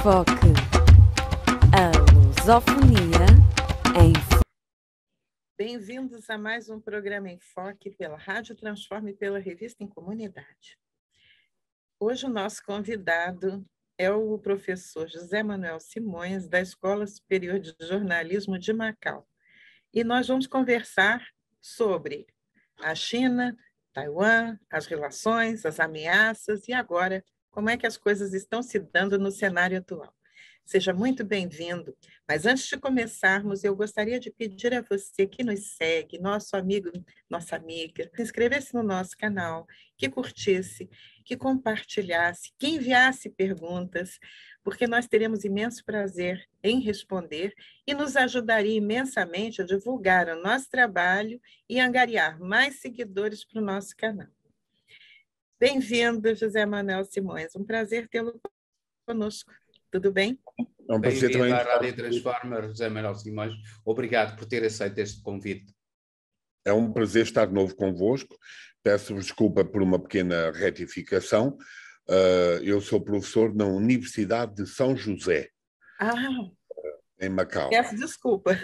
Enfoque. A lusofonia em... Bem-vindos a mais um programa Enfoque pela Rádio Transforme e pela Revista em Comunidade. Hoje o nosso convidado é o professor José Manuel Simões, da Escola Superior de Jornalismo de Macau. E nós vamos conversar sobre a China, Taiwan, as relações, as ameaças e agora como é que as coisas estão se dando no cenário atual. Seja muito bem-vindo, mas antes de começarmos, eu gostaria de pedir a você que nos segue, nosso amigo, nossa amiga, se inscrevesse no nosso canal, que curtisse, que compartilhasse, que enviasse perguntas, porque nós teremos imenso prazer em responder e nos ajudaria imensamente a divulgar o nosso trabalho e angariar mais seguidores para o nosso canal. Bem-vindo, José Manuel Simões, um prazer tê-lo conosco. Tudo bem? É um prazer também. Bem-vindo à Rádio Transformer, José Manuel Simões. Obrigado por ter aceito este convite. É um prazer estar de novo convosco. Peço-vos desculpa por uma pequena retificação. Eu sou professor na Universidade de São José, em Macau. Peço desculpa.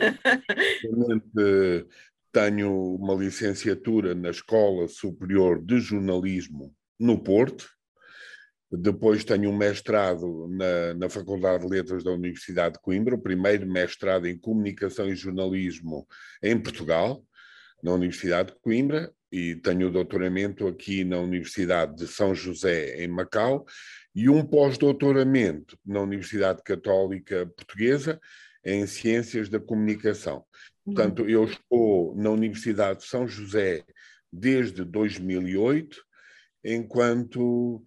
Tenho uma licenciatura na Escola Superior de Jornalismo no Porto. Depois tenho um mestrado na Faculdade de Letras da Universidade de Coimbra, o primeiro mestrado em Comunicação e Jornalismo em Portugal, na Universidade de Coimbra, e tenho o doutoramento aqui na Universidade de São José, em Macau, e um pós-doutoramento na Universidade Católica Portuguesa, em Ciências da Comunicação. Portanto, eu estou na Universidade de São José desde 2008, enquanto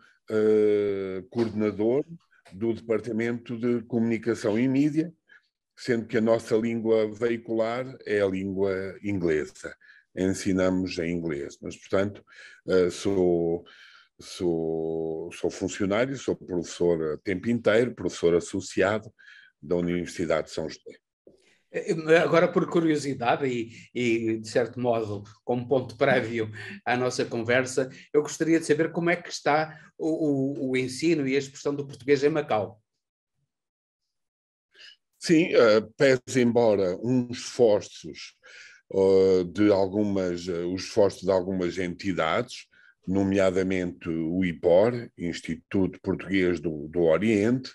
coordenador do Departamento de Comunicação e Mídia, sendo que a nossa língua veicular é a língua inglesa. Ensinamos em inglês, mas, portanto, sou funcionário, sou professor a tempo inteiro, professor associado da Universidade de São José. Agora, por curiosidade e, de certo modo, como ponto prévio à nossa conversa, eu gostaria de saber como é que está o ensino e a expressão do português em Macau. Sim, pese embora uns esforços os esforços de algumas entidades, nomeadamente o IPOR, Instituto Português do Oriente,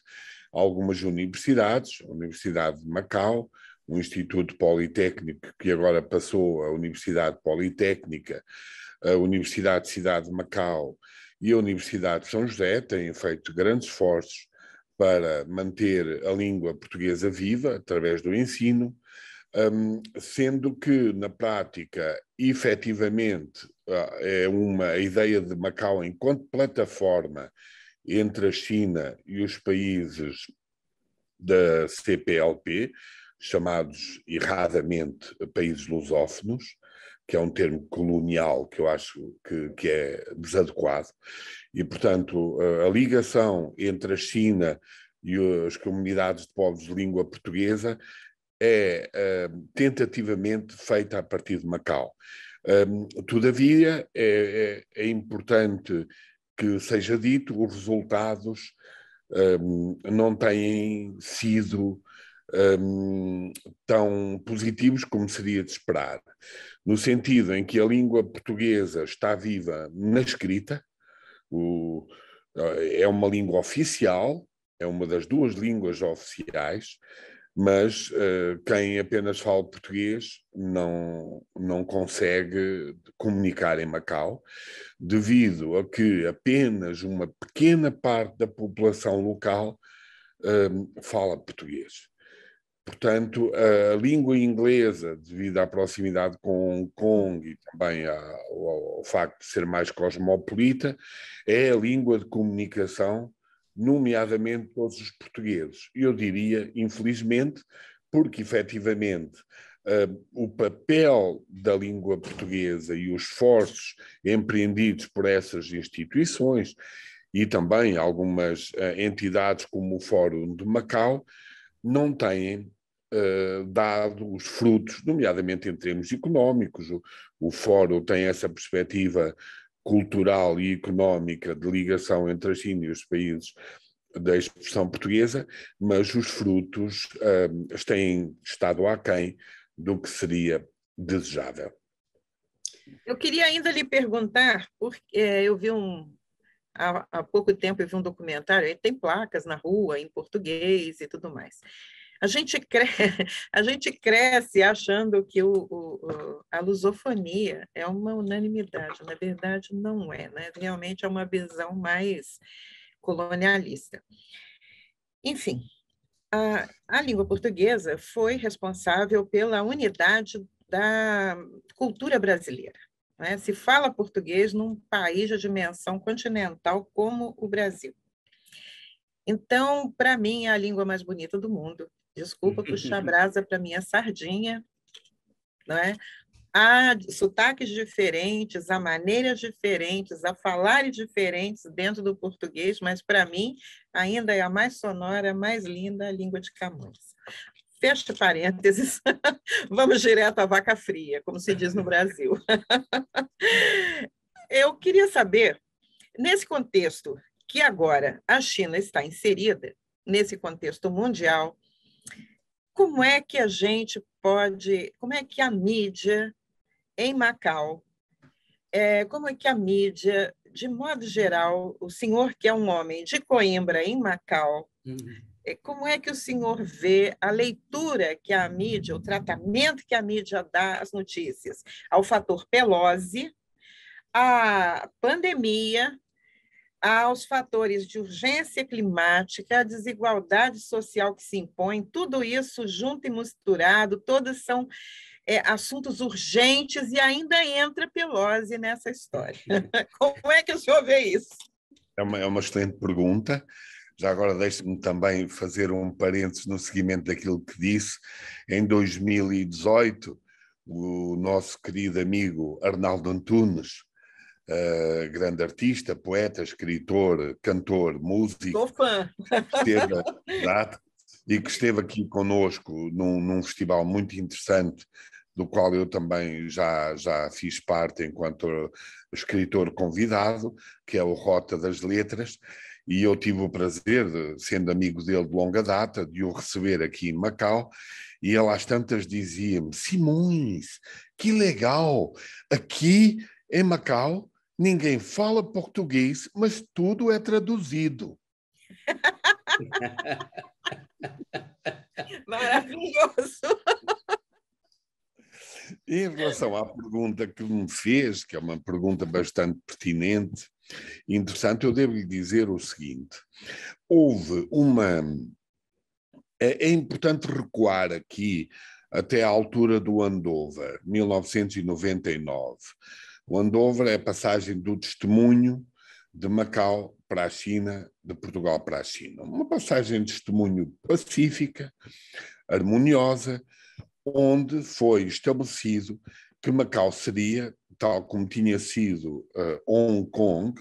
algumas universidades, a Universidade de Macau, o Instituto Politécnico, que agora passou à Universidade Politécnica, a Universidade de Cidade de Macau e a Universidade de São José têm feito grandes esforços para manter a língua portuguesa viva através do ensino, sendo que, na prática, efetivamente, a ideia de Macau enquanto plataforma entre a China e os países da CPLP, chamados erradamente países lusófonos, que é um termo colonial que eu acho que é desadequado, e, portanto, a ligação entre a China e as comunidades de povos de língua portuguesa é tentativamente feita a partir de Macau. Todavia, é importante que seja dito, os resultados não têm sido tão positivos como seria de esperar, no sentido em que a língua portuguesa está viva na escrita, é uma língua oficial, é uma das duas línguas oficiais, mas quem apenas fala português não consegue comunicar em Macau, devido a que apenas uma pequena parte da população local fala português. Portanto, a língua inglesa, devido à proximidade com Hong Kong e também ao facto de ser mais cosmopolita, é a língua de comunicação, nomeadamente todos os portugueses. Eu diria, infelizmente, porque efetivamente o papel da língua portuguesa e os esforços empreendidos por essas instituições e também algumas entidades como o Fórum de Macau não têm dado os frutos, nomeadamente em termos económicos. O Fórum tem essa perspectiva cultural e económica de ligação entre a China e os países da expressão portuguesa, mas os frutos têm estado aquém do que seria desejável. Eu queria ainda lhe perguntar, porque eu vi há pouco tempo eu vi um documentário, tem placas na rua em português e tudo mais. A gente cresce achando que a lusofonia é uma unanimidade. Na verdade, não é, né? Realmente é uma visão mais colonialista. Enfim, a língua portuguesa foi responsável pela unidade da cultura brasileira, né? Se fala português num país de dimensão continental como o Brasil. Então, para mim, é a língua mais bonita do mundo. Desculpa puxar brasa para minha sardinha, não é? Há sotaques diferentes, há maneiras diferentes, há falares diferentes dentro do português, mas, para mim, ainda é a mais sonora, a mais linda, a língua de Camões. Fecha parênteses, vamos direto à vaca fria, como se diz no Brasil. Eu queria saber, nesse contexto que agora a China está inserida, nesse contexto mundial, como é que como é que a mídia em Macau, como é que a mídia, de modo geral, o senhor que é um homem de Coimbra, em Macau, como é que o senhor vê a leitura que a mídia, o tratamento que a mídia dá às notícias, ao fator Pelosi, à pandemia, aos fatores de urgência climática, a desigualdade social que se impõe, tudo isso junto e misturado, todos são assuntos urgentes e ainda entra Pelosi nessa história. Como é que o senhor vê isso? É uma excelente pergunta. Já agora deixe-me também fazer um parênteses no seguimento daquilo que disse. Em 2018, o nosso querido amigo Arnaldo Antunes, grande artista, poeta, escritor, cantor, músico. Sou fã. Que esteve aqui conosco num festival muito interessante, do qual eu também já fiz parte enquanto escritor convidado, que é o Rota das Letras, e eu tive o prazer, sendo amigo dele de longa data, de o receber aqui em Macau, e ele às tantas dizia-me: Simões, que legal, aqui em Macau ninguém fala português, mas tudo é traduzido. Maravilhoso! Em relação à pergunta que me fez, que é uma pergunta bastante pertinente e interessante, eu devo lhe dizer o seguinte: é importante recuar aqui até à altura do Andover, 1999. O Andover é a passagem do testemunho de Macau para a China, de Portugal para a China. Uma passagem de testemunho pacífica, harmoniosa, onde foi estabelecido que Macau seria, tal como tinha sido Hong Kong,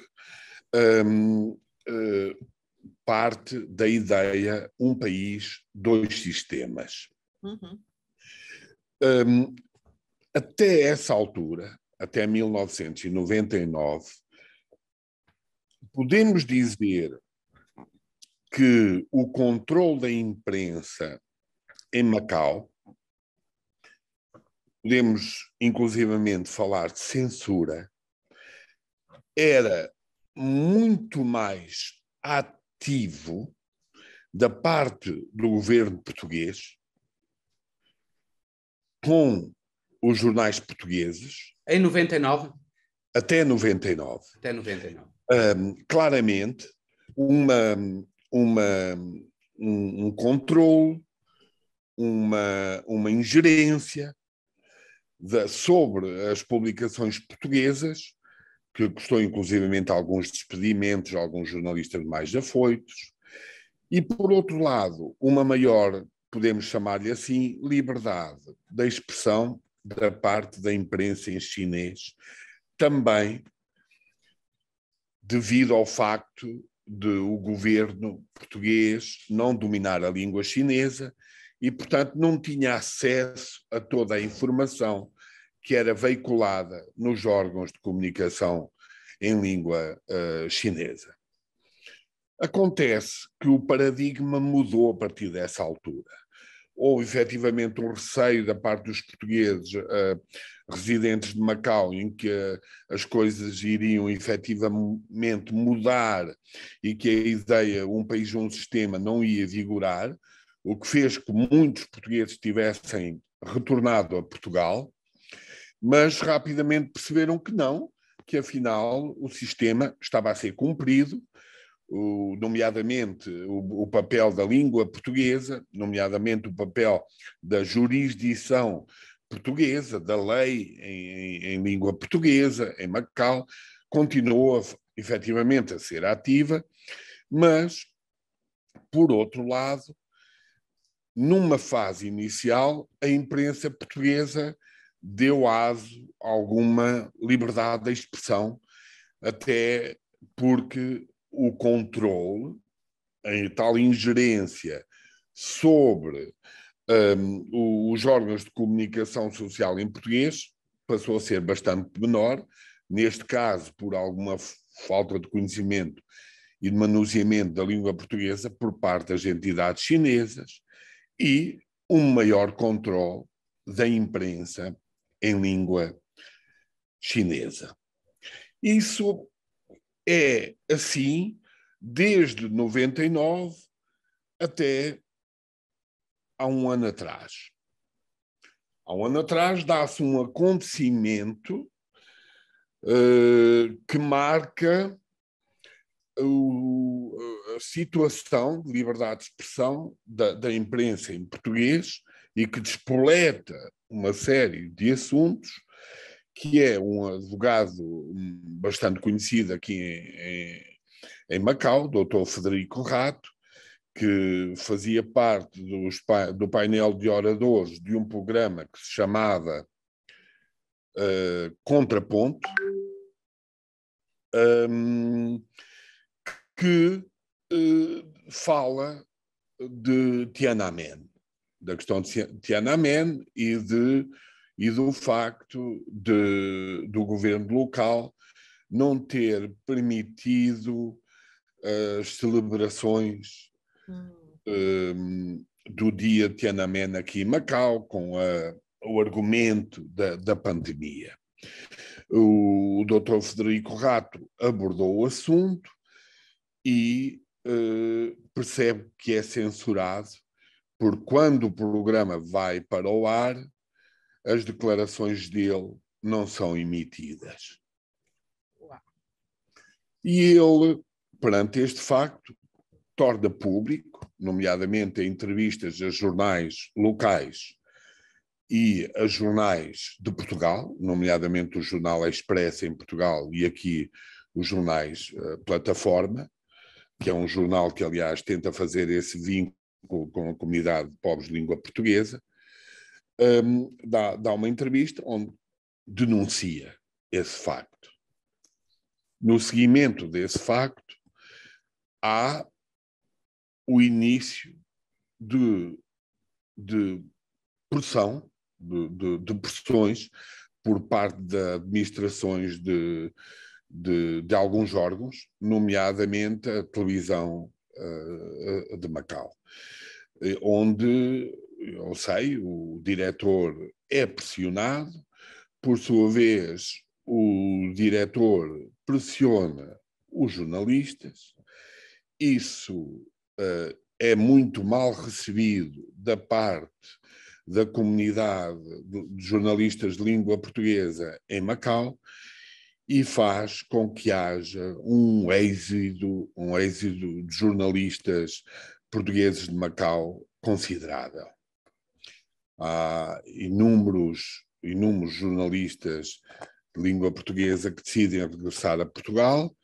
parte da ideia um país, dois sistemas. Uhum. Até essa altura, até 1999, podemos dizer que o controle da imprensa em Macau, podemos inclusivamente falar de censura, era muito mais ativo da parte do governo português com os jornais portugueses. Em 99? Até 99. Até 99. Claramente, um controle, uma ingerência sobre as publicações portuguesas, que custou inclusivamente alguns despedimentos, alguns jornalistas mais afoitos, e, por outro lado, uma maior, podemos chamar-lhe assim, liberdade da expressão da parte da imprensa em chinês, também devido ao facto de o governo português não dominar a língua chinesa e, portanto, não tinha acesso a toda a informação que era veiculada nos órgãos de comunicação em língua chinesa. Acontece que o paradigma mudou a partir dessa altura. Houve efetivamente um receio da parte dos portugueses residentes de Macau, em que as coisas iriam efetivamente mudar e que a ideia um país, um sistema não ia vigorar, o que fez que muitos portugueses tivessem retornado a Portugal, mas rapidamente perceberam que não, que afinal o sistema estava a ser cumprido, nomeadamente o papel da língua portuguesa, nomeadamente o papel da jurisdição portuguesa, da lei em língua portuguesa, em Macau, continuou efetivamente a ser ativa, mas, por outro lado, numa fase inicial, a imprensa portuguesa deu aso a alguma liberdade de expressão, até porque o controle, a tal ingerência sobre os órgãos de comunicação social em português passou a ser bastante menor, neste caso por alguma falta de conhecimento e de manuseamento da língua portuguesa por parte das entidades chinesas e um maior controle da imprensa em língua chinesa. Isso é assim desde 99 até há um ano atrás. Há um ano atrás dá-se um acontecimento que marca a situação de liberdade de expressão da imprensa em português e que despoleta uma série de assuntos, que é um advogado bastante conhecido aqui em Macau, Dr. Frederico Rato, que fazia parte do painel de oradores de um programa que se chamava Contraponto, que fala de Tiananmen, da questão de Tiananmen e do facto do governo local não ter permitido as celebrações do dia de Tiananmen aqui em Macau, com o argumento da pandemia. O Dr. Frederico Rato abordou o assunto e percebe que é censurado, porque quando o programa vai para o ar, as declarações dele não são emitidas. E ele, perante este facto, torna público, nomeadamente em entrevistas a jornais locais e a jornais de Portugal, nomeadamente o jornal Expresso em Portugal e aqui os jornais Plataforma, que é um jornal que, aliás, tenta fazer esse vínculo com a comunidade de povos de língua portuguesa, dá uma entrevista onde denuncia esse facto. No seguimento desse facto, há o início de pressão, de pressões por parte das administrações de alguns órgãos, nomeadamente a televisão de Macau, onde, eu sei, o diretor é pressionado, por sua vez, o diretor pressiona os jornalistas, isso é muito mal recebido da parte da comunidade de jornalistas de língua portuguesa em Macau e faz com que haja um êxodo de jornalistas portugueses de Macau considerável. Há inúmeros jornalistas de língua portuguesa que decidem regressar a Portugal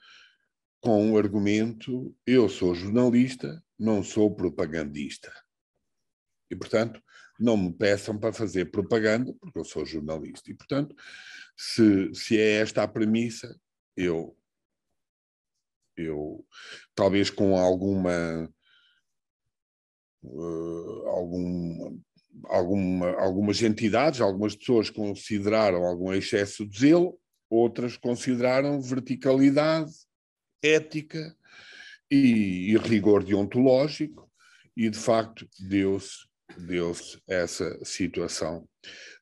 com o argumento: eu sou jornalista, não sou propagandista. E, portanto, não me peçam para fazer propaganda, porque eu sou jornalista. E, portanto, se é esta a premissa, eu talvez com algumas entidades, algumas pessoas consideraram algum excesso de zelo, outras consideraram verticalidade, ética e rigor deontológico, e de facto deu-se essa situação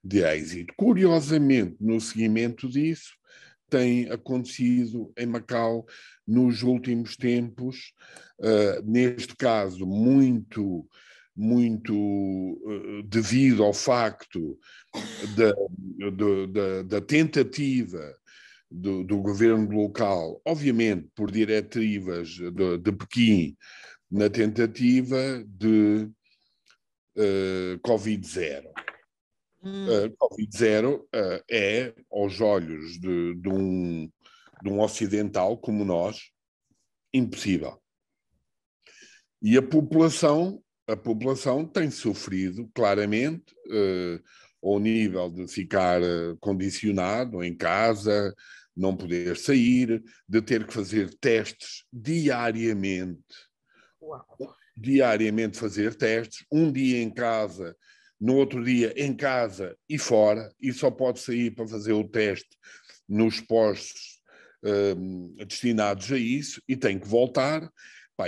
de êxito. Curiosamente, no seguimento disso, tem acontecido em Macau nos últimos tempos, neste caso muito devido ao facto da tentativa do governo local, obviamente por diretivas de Pequim, na tentativa de Covid-0. Covid-0 é, aos olhos de um ocidental como nós, impossível. E a população tem sofrido claramente, ao nível de ficar condicionado em casa, não poder sair, de ter que fazer testes diariamente. Uau. Diariamente fazer testes, um dia em casa, no outro dia em casa e fora, e só pode sair para fazer o teste nos postos destinados a isso, e tem que voltar.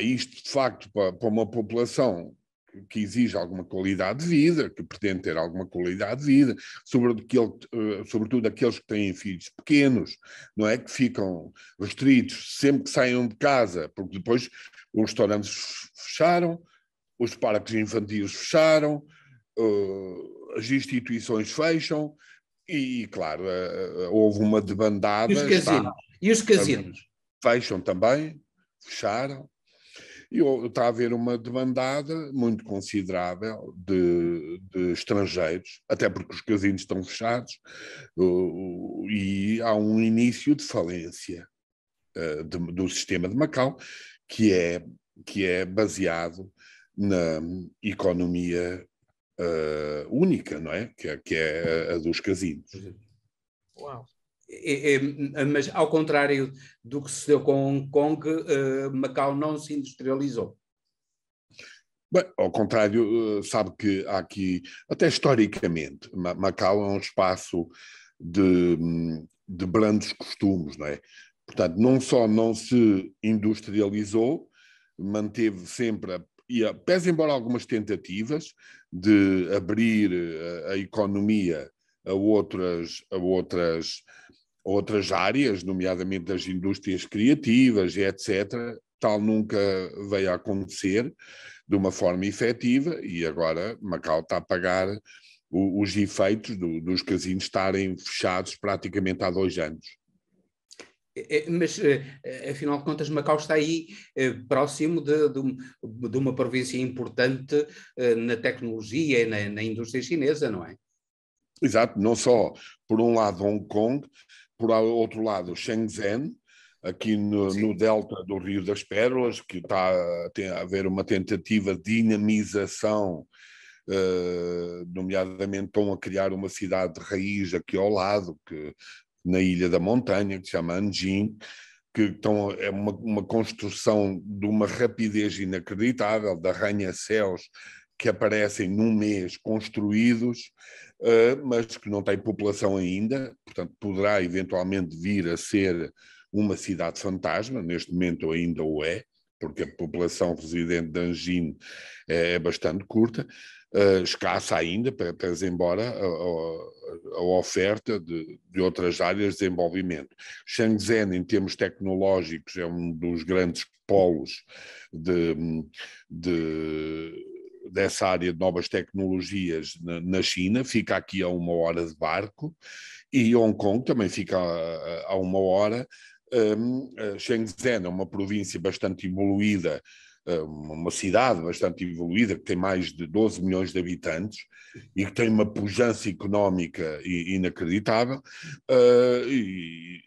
Isto, de facto, para uma população que exige alguma qualidade de vida, que pretende ter alguma qualidade de vida, sobretudo aqueles que têm filhos pequenos, não é? Que ficam restritos sempre que saiam de casa, porque depois os restaurantes fecharam, os parques infantis fecharam, as instituições fecham e, claro, houve uma debandada. E os casinos? Fecham também, fecharam. E está a haver uma demandada muito considerável de estrangeiros, até porque os casinos estão fechados, e há um início de falência do sistema de Macau, que é baseado na economia única, não é? Que é a dos casinos. Uau. Mas, ao contrário do que se deu com Hong Kong, Macau não se industrializou. Bem, ao contrário, sabe que há aqui, até historicamente, Macau é um espaço de brandos costumes, não é? Portanto, não só não se industrializou, manteve sempre, pese embora algumas tentativas de abrir a economia a outras áreas, nomeadamente das indústrias criativas, etc., tal nunca veio a acontecer de uma forma efetiva, e agora Macau está a pagar os efeitos dos casinos estarem fechados praticamente há 2 anos. Mas, afinal de contas, Macau está aí próximo de uma província importante na tecnologia e na indústria chinesa, não é? Exato, não só por um lado Hong Kong, por outro lado Shenzhen, aqui no delta do Rio das Pérolas, que tem a haver uma tentativa de dinamização, nomeadamente estão a criar uma cidade de raiz aqui ao lado, na Ilha da Montanha, que se chama Anjing, que é uma construção de uma rapidez inacreditável, de arranha-céus que aparecem num mês construídos, mas que não tem população ainda, portanto poderá eventualmente vir a ser uma cidade fantasma, neste momento ainda o é, porque a população residente de Anjing é bastante curta, escassa ainda, pese embora a oferta de outras áreas de desenvolvimento. Shenzhen, em termos tecnológicos, é um dos grandes polos dessa área de novas tecnologias na China, fica aqui a 1 hora de barco, e Hong Kong também fica a 1 hora. Shenzhen é uma província bastante evoluída, uma cidade bastante evoluída, que tem mais de 12 milhões de habitantes e que tem uma pujança económica inacreditável. E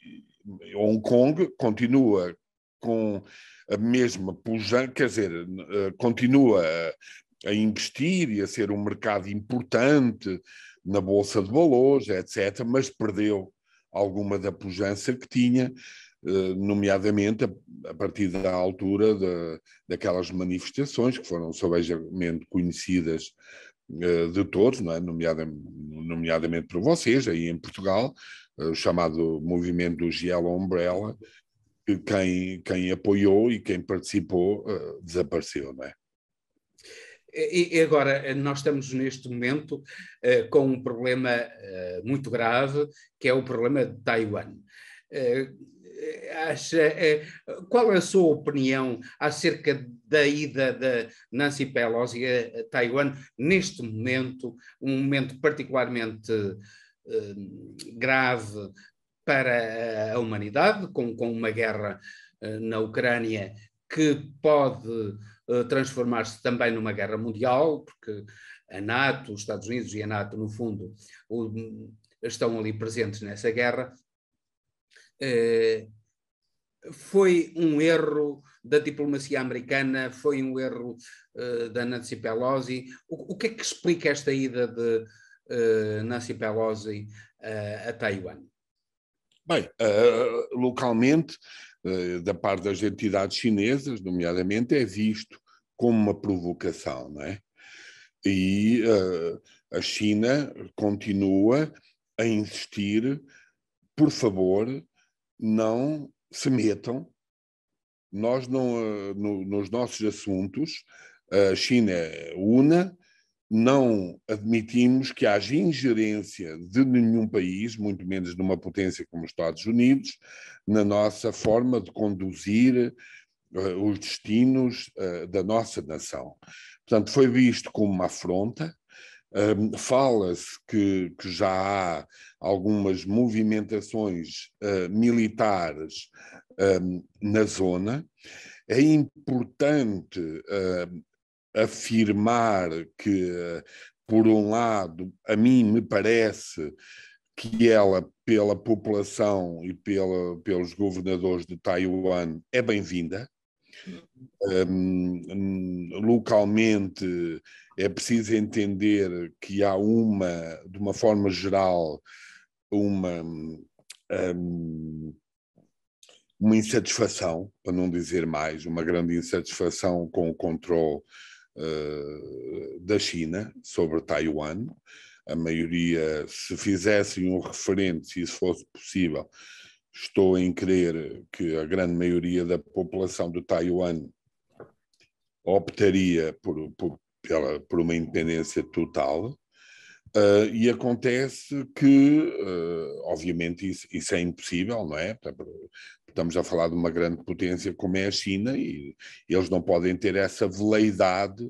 Hong Kong continua com a mesma pujança, quer dizer, continua a investir e a ser um mercado importante na Bolsa de Valores, etc., mas perdeu alguma da pujança que tinha, nomeadamente a partir da altura daquelas manifestações que foram sobejamente conhecidas de todos, não é? Nomeadamente por vocês, aí em Portugal, o chamado movimento dos Yellow Umbrella, quem apoiou e quem participou desapareceu, não é? E agora, nós estamos neste momento com um problema muito grave, que é o problema de Taiwan. Qual é a sua opinião acerca da ida da Nancy Pelosi a Taiwan neste momento, um momento particularmente grave para a humanidade, com uma guerra na Ucrânia que pode transformar-se também numa guerra mundial, porque a NATO, os Estados Unidos e a NATO, no fundo, estão ali presentes nessa guerra. Foi um erro da diplomacia americana, foi um erro da Nancy Pelosi. O que é que explica esta ida de Nancy Pelosi a Taiwan? Bem, localmente, da parte das entidades chinesas, nomeadamente, é visto como uma provocação, não é? E a China continua a insistir, por favor, não se metam. Nós não, nos nossos assuntos, a China é una, não admitimos que haja ingerência de nenhum país, muito menos numa potência como os Estados Unidos, na nossa forma de conduzir os destinos da nossa nação. Portanto, foi visto como uma afronta. Fala-se que já há algumas movimentações militares na zona. É importante afirmar que, por um lado, a mim me parece que ela, pela população e pelos governadores de Taiwan, é bem-vinda. Localmente, é preciso entender que há de uma forma geral, uma insatisfação, para não dizer mais, uma grande insatisfação com o controle da China sobre Taiwan. A maioria, se fizessem um referendo, se isso fosse possível, estou em crer que a grande maioria da população de Taiwan optaria por uma independência total. E acontece que, obviamente, isso é impossível, não é? Estamos a falar de uma grande potência como é a China e eles não podem ter essa veleidade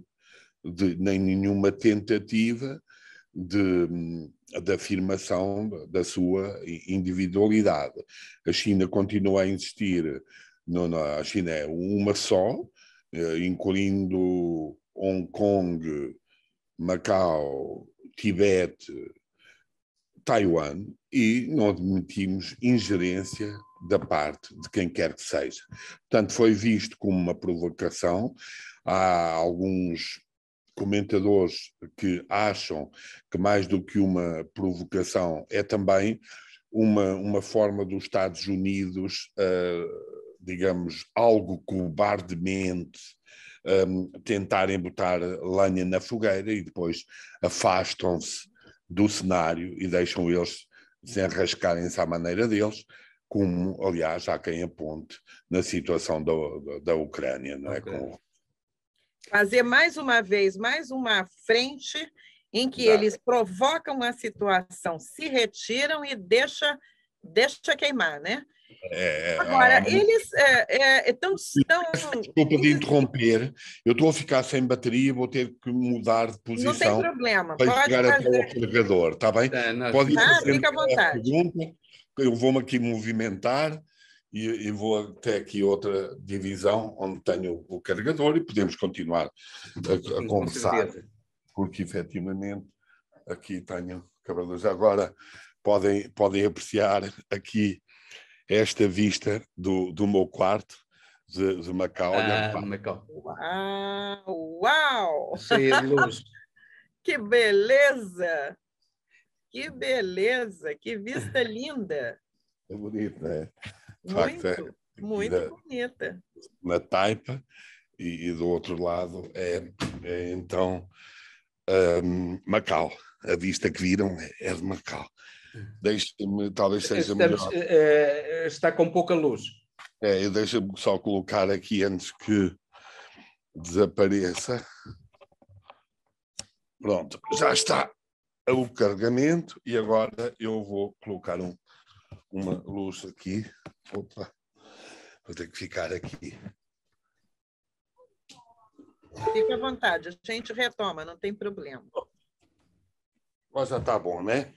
nem nenhuma tentativa de afirmação da sua individualidade. A China continua a insistir, a China é uma só, incluindo Hong Kong, Macau, Tibete, Taiwan, e não admitimos ingerência da parte de quem quer que seja. Portanto, foi visto como uma provocação. Há alguns comentadores que acham que mais do que uma provocação é também uma forma dos Estados Unidos, digamos, algo cobardemente, tentarem botar lenha na fogueira e depois afastam-se do cenário e deixam eles se enrascarem-se à maneira deles, como, aliás, há quem aponte na situação da Ucrânia, não é? Fazer mais uma vez, mais uma frente em que eles provocam a situação, se retiram e deixa queimar, né? Agora, eles estão... Desculpa de interromper, eu estou a ficar sem bateria, vou ter que mudar de posição. Não tem problema, para pode chegar fazer. até ao carregador, está bem? Pode ir fica à vontade. Pergunta, eu vou-me aqui movimentar e vou até aqui outra divisão onde tenho o carregador e podemos continuar a conversar, porque efetivamente aqui tenho carregadores. Agora podem apreciar aqui esta vista do meu quarto de Macau. Macau. Uau! Cheia de luz. Que beleza! Que beleza! Que vista linda! É bonito, não é? Muito bonita. Na Taipa e do outro lado é então Macau. A vista que viram é de Macau. Deixe-me, talvez seja melhor. Está com pouca luz. Deixa-me só colocar aqui antes que desapareça. Pronto, já está o carregamento e agora eu vou colocar uma luz aqui. Opa, vou ter que ficar aqui. Fica à vontade, a gente retoma, não tem problema. Agora já está bom, né?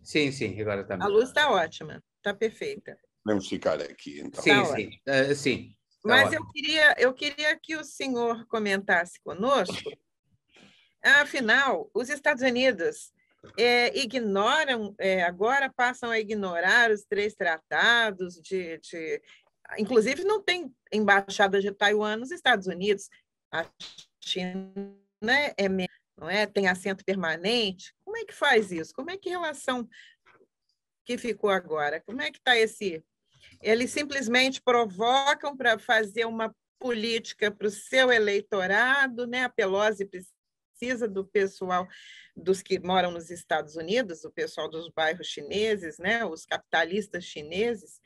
Sim, agora está A melhor. luz está ótima, está perfeita. Podemos ficar aqui, então. Sim. Mas eu queria que o senhor comentasse conosco. Afinal, os Estados Unidos ignoram, agora passam a ignorar os 3 tratados inclusive, não tem embaixada de Taiwan nos Estados Unidos. A China não é? Tem assento permanente. Como é que faz isso? Como é que relação que ficou agora? Como é que está esse... Eles simplesmente provocam para fazer uma política para o seu eleitorado, né? A Pelosi precisa do pessoal dos que moram nos Estados Unidos, o pessoal dos bairros chineses, né? Os capitalistas chineses.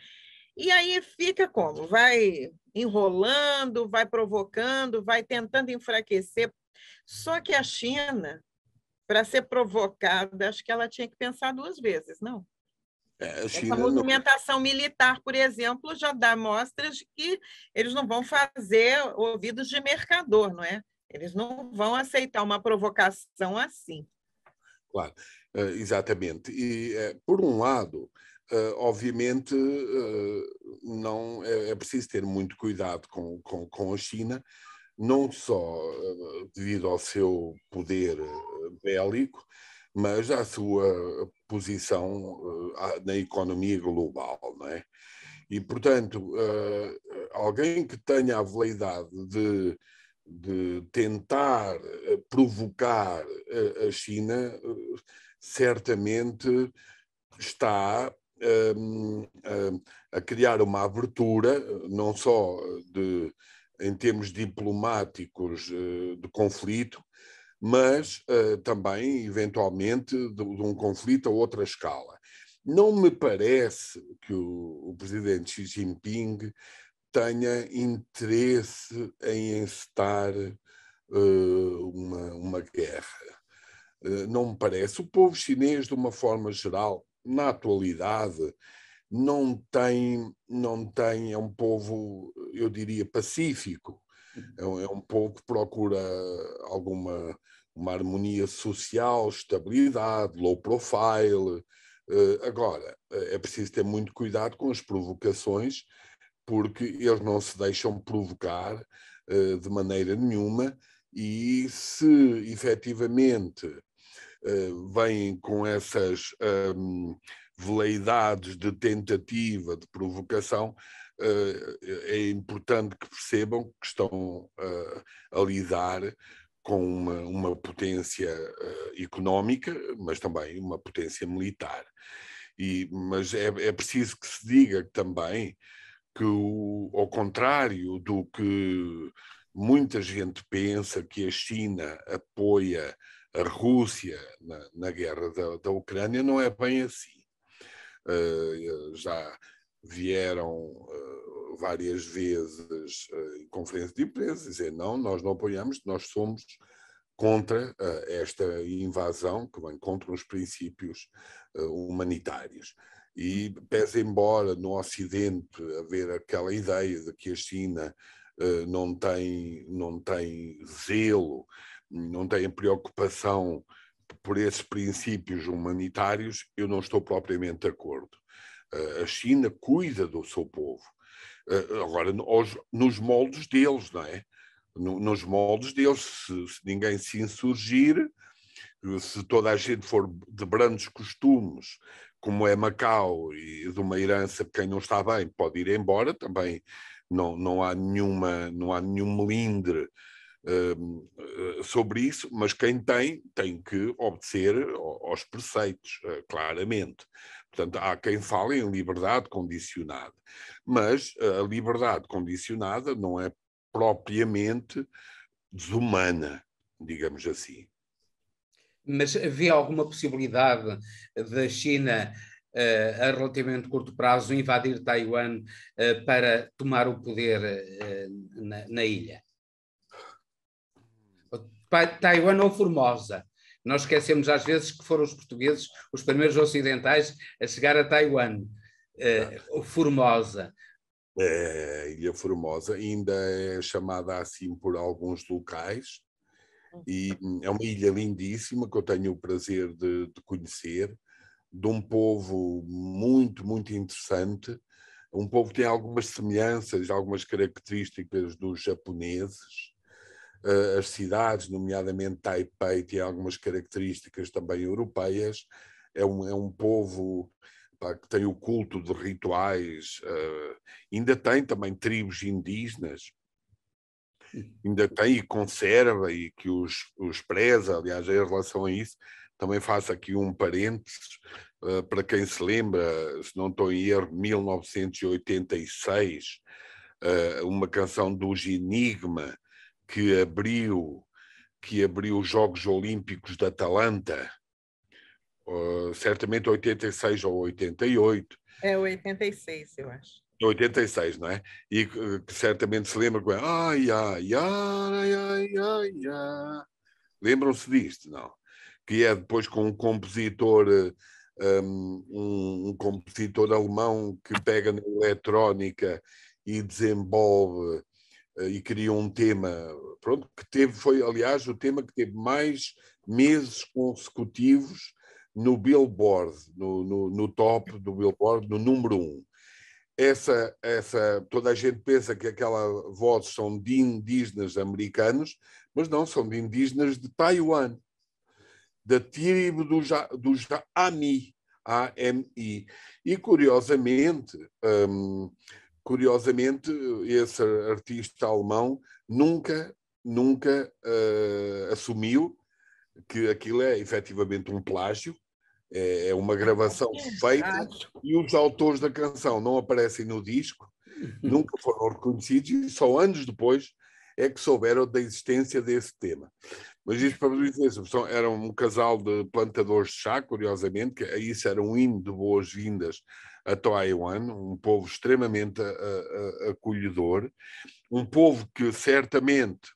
E aí fica como? Vai enrolando, vai provocando, vai tentando enfraquecer. Só que a China, para ser provocada, acho que ela tinha que pensar 2 vezes, não? Essa movimentação militar, por exemplo, já dá mostras de que eles não vão fazer ouvidos de mercador, não é? Eles não vão aceitar uma provocação assim. Claro, exatamente. E, por um lado, obviamente, não é preciso ter muito cuidado com a China, não só devido ao seu poder bélico, mas à sua posição na economia global, não é? E, portanto, alguém que tenha a veleidade de tentar provocar a China, certamente está a criar uma abertura, não só em termos diplomáticos de conflito, mas também, eventualmente, de um conflito a outra escala. Não me parece que o presidente Xi Jinping tenha interesse em encetar uma guerra. Não me parece. O povo chinês, de uma forma geral, na atualidade, não tem, é um povo, eu diria, pacífico. É um povo que procura uma harmonia social, estabilidade, low profile. Agora, é preciso ter muito cuidado com as provocações, porque eles não se deixam provocar de maneira nenhuma, e se efetivamente vêm com essas veleidades de tentativa de provocação, é importante que percebam que estão a lidar com uma potência económica, mas também uma potência militar. Mas é preciso que se diga também que, ao contrário do que muita gente pensa, que a China apoia a Rússia na guerra da Ucrânia, não é bem assim. Já vieram várias vezes em conferência de imprensa dizer não, nós não apoiamos, nós somos contra esta invasão que vem contra os princípios humanitários. E pese embora no Ocidente haver aquela ideia de que a China não tem zelo, não tem preocupação por esses princípios humanitários, eu não estou propriamente de acordo. A China cuida do seu povo. Agora, nos moldes deles, não é? Nos moldes deles, se ninguém se insurgir, se toda a gente for de brandos costumes, como é Macau, e de uma herança de quem não está bem pode ir embora, também não há nenhum melindre sobre isso, mas quem tem que obedecer aos preceitos, claramente. Portanto, há quem fale em liberdade condicionada, mas a liberdade condicionada não é propriamente desumana, digamos assim. Mas havia alguma possibilidade da China a relativamente curto prazo, invadir Taiwan para tomar o poder na ilha? Taiwan ou Formosa? Nós esquecemos às vezes que foram os portugueses os primeiros ocidentais a chegar a Taiwan. Formosa. A Ilha Formosa ainda é chamada assim por alguns locais e é uma ilha lindíssima que eu tenho o prazer de conhecer, de um povo muito, muito interessante, um povo que tem algumas semelhanças, algumas características dos japoneses. As cidades, nomeadamente Taipei, têm algumas características também europeias. É um povo que tem o culto de rituais, ainda tem também tribos indígenas, ainda tem e conserva e que os preza. Aliás, em relação a isso, também faço aqui um parênteses, para quem se lembra, se não estou em erro, 1986, uma canção dos Enigma que abriu os Jogos Olímpicos de Atlanta, certamente 86 ou 88. É 86, eu acho. 86, não é? E que certamente se lembra com ai, ai, ai, ai, ai, ai. Lembram-se disto, não? Que é depois com um compositor, um compositor alemão que pega na eletrónica e desenvolve e criou um tema, pronto, foi, aliás, o tema que teve mais meses consecutivos no Billboard, no top do Billboard, no número 1. Toda a gente pensa que aquelas vozes são de indígenas americanos, mas não, são de indígenas de Taiwan, da tribo dos Ami, A-M-I. E, curiosamente, esse artista alemão nunca assumiu que aquilo é efetivamente um plágio, é uma gravação feita e os autores da canção não aparecem no disco, nunca foram reconhecidos e só anos depois é que souberam da existência desse tema. Mas isto para dizer, era um casal de plantadores de chá, curiosamente, que isso era um hino de boas-vindas a Taiwan, um povo extremamente acolhedor, um povo que certamente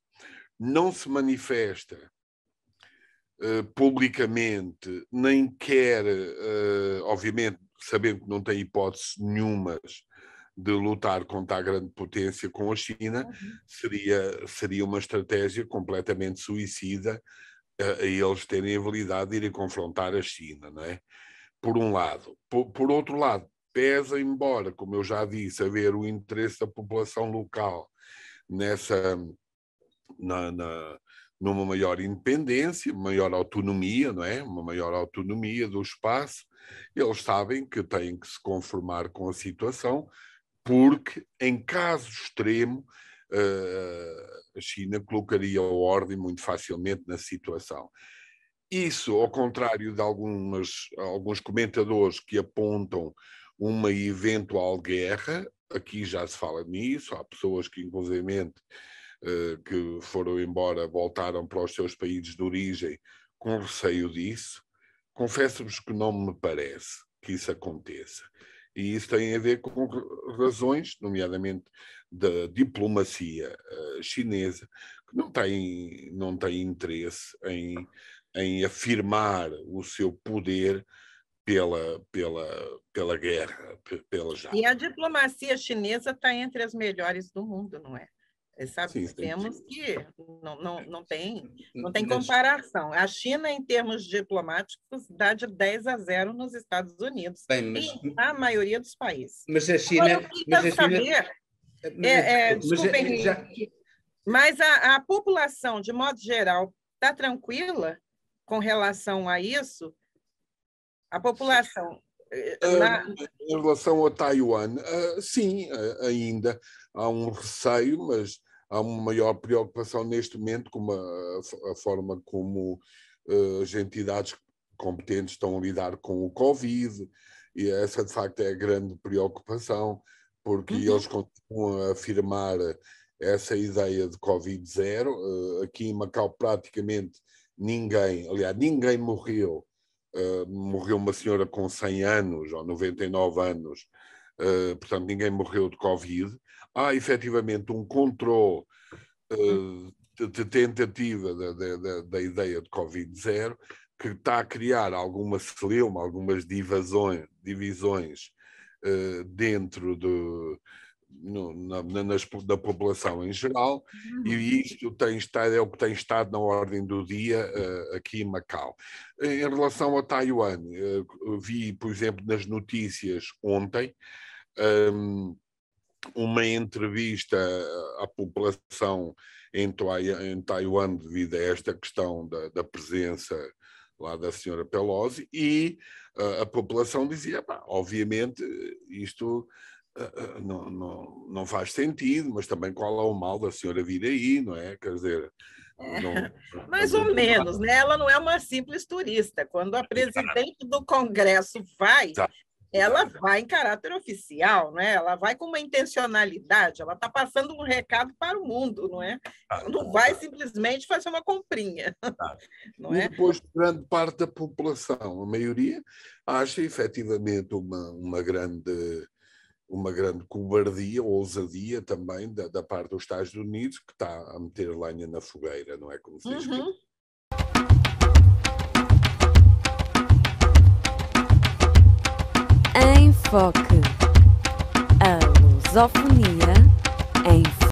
não se manifesta publicamente, nem quer, obviamente, sabendo que não tem hipótese nenhumas de lutar contra a grande potência com a China, seria uma estratégia completamente suicida a eles terem a habilidade de irem confrontar a China, não é? Por um lado. Por outro lado, pesa, embora, como eu já disse, haver o interesse da população local numa maior independência, maior autonomia, não é? Uma maior autonomia do espaço, eles sabem que têm que se conformar com a situação, porque, em caso extremo, a China colocaria ordem muito facilmente na situação. Isso, ao contrário de alguns comentadores que apontam uma eventual guerra, aqui já se fala nisso, há pessoas que, inclusivamente, que foram embora, voltaram para os seus países de origem com receio disso. Confesso-vos que não me parece que isso aconteça. E isso tem a ver com razões, nomeadamente da diplomacia chinesa, que não tem interesse em afirmar o seu poder pela guerra, pela já. E a diplomacia chinesa está entre as melhores do mundo, não é? Sabemos que não tem comparação. A China, em termos diplomáticos, dá de 10-0 nos Estados Unidos e na maioria dos países. Mas a China... Desculpa, Henrique, mas a população, de modo geral, está tranquila com relação a isso? A população... Em relação a Taiwan, sim, ainda há um receio, mas há uma maior preocupação neste momento com a forma como as entidades competentes estão a lidar com o Covid, e essa de facto é a grande preocupação, porque eles continuam a afirmar essa ideia de Covid-0. Aqui em Macau praticamente ninguém morreu morreu uma senhora com 100 anos ou 99 anos, portanto ninguém morreu de Covid. Há efetivamente um controle de tentativa da ideia de Covid-0, que está a criar alguma celeuma, algumas divisões dentro da população em geral, e isto é o que tem estado na ordem do dia aqui em Macau. Em relação a Taiwan, vi, por exemplo, nas notícias ontem, uma entrevista à população em Taiwan devido a esta questão da presença lá da senhora Pelosi, e a população dizia, obviamente, isto não faz sentido, mas também qual é o mal da senhora vir aí, não é? Quer dizer... Mais ou menos, né? Ela não é uma simples turista. Quando a presidente do Congresso vai, ela vai em caráter oficial, né? Ela vai com uma intencionalidade, ela está passando um recado para o mundo, não é? Não vai simplesmente fazer uma comprinha, não é? E depois, grande parte da população, a maioria, acha efetivamente uma grande cobardia, ousadia também da parte dos Estados Unidos, que está a meter lenha na fogueira, não é como se diz? Em Foque, a lusofonia